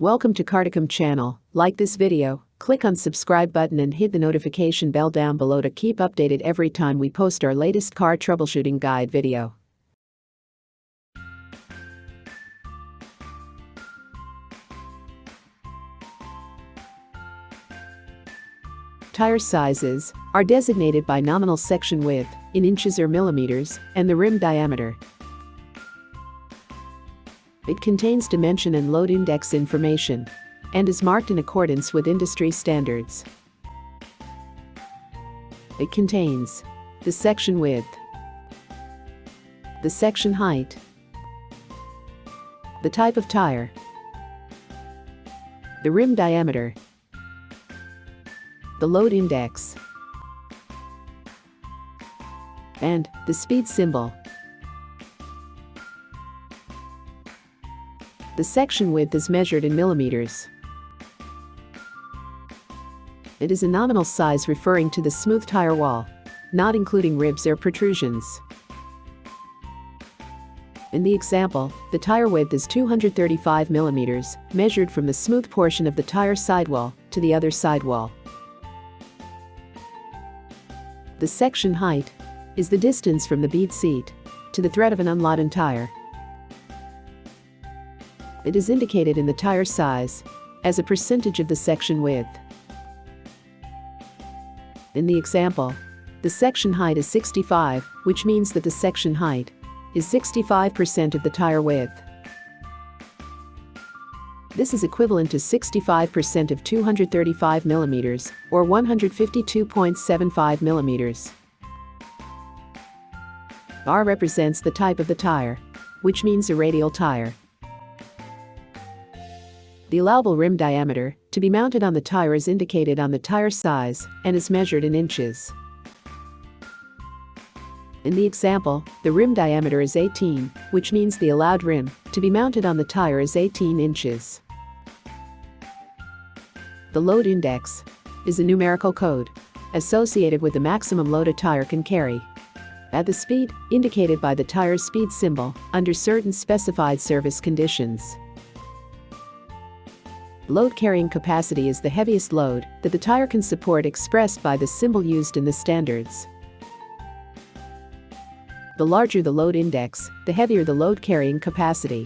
Welcome to Carticom channel. Like this video, click on subscribe button and hit the notification bell down below to keep updated every time we post our latest car troubleshooting guide video. Tire sizes are designated by nominal section width in inches or millimeters and the rim diameter. It contains dimension and load index information and is marked in accordance with industry standards. It contains the section width, the section height, the type of tire, the rim diameter, the load index, and the speed symbol. The section width is measured in millimeters. It is a nominal size referring to the smooth tire wall, not including ribs or protrusions. In the example, the tire width is 235 millimeters, measured from the smooth portion of the tire sidewall to the other sidewall. The section height is the distance from the bead seat to the thread of an unladen tire. It is indicated in the tire size as a percentage of the section width. In the example, the section height is 65, which means that the section height is 65% of the tire width. This is equivalent to 65% of 235 millimeters or 152.75 millimeters. R represents the type of the tire, which means a radial tire. The allowable rim diameter to be mounted on the tire is indicated on the tire size and is measured in inches. In the example, the rim diameter is 18, which means the allowed rim to be mounted on the tire is 18 inches. The load index is a numerical code associated with the maximum load a tire can carry at the speed indicated by the tire's speed symbol under certain specified service conditions. Load carrying capacity is the heaviest load that the tire can support expressed by the symbol used in the standards. The larger the load index, the heavier the load carrying capacity.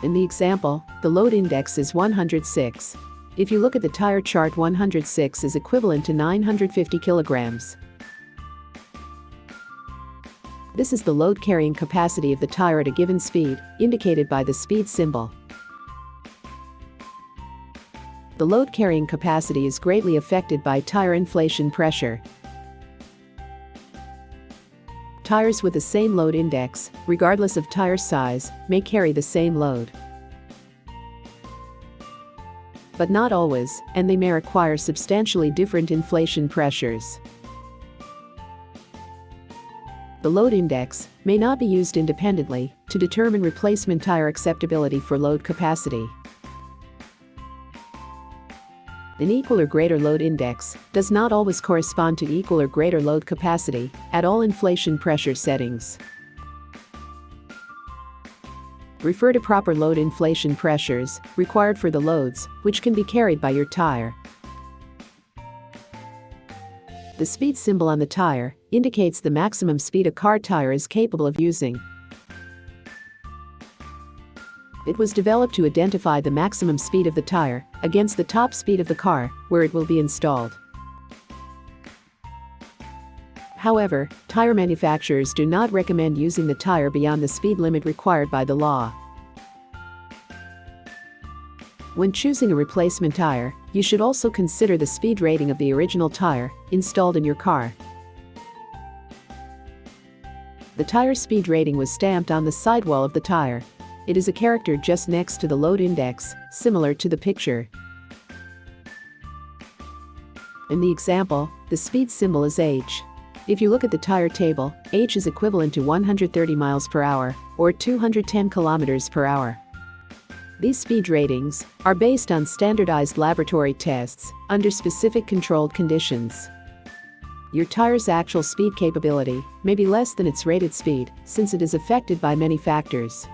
In the example, the load index is 106. If you look at the tire chart, 106 is equivalent to 950 kilograms. This is the load carrying capacity of the tire at a given speed, indicated by the speed symbol. The load carrying capacity is greatly affected by tire inflation pressure. Tires with the same load index, regardless of tire size, may carry the same load. But not always, and they may require substantially different inflation pressures. The load index may not be used independently to determine replacement tire acceptability for load capacity. An equal or greater load index does not always correspond to equal or greater load capacity at all inflation pressure settings. Refer to proper load inflation pressures required for the loads which can be carried by your tire. The speed symbol on the tire indicates the maximum speed a car tire is capable of using. It was developed to identify the maximum speed of the tire against the top speed of the car where it will be installed. However, tire manufacturers do not recommend using the tire beyond the speed limit required by the law. When choosing a replacement tire, you should also consider the speed rating of the original tire installed in your car. The tire speed rating was stamped on the sidewall of the tire. It is a character just next to the load index, similar to the picture. In the example, the speed symbol is H. If you look at the tire table, H is equivalent to 130 miles per hour or 210 kilometers per hour. These speed ratings are based on standardized laboratory tests under specific controlled conditions. Your tire's actual speed capability may be less than its rated speed since it is affected by many factors.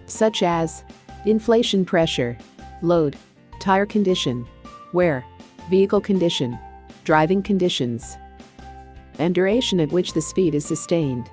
such as inflation pressure, load, tire condition, wear, vehicle condition, driving conditions, and duration at which the speed is sustained.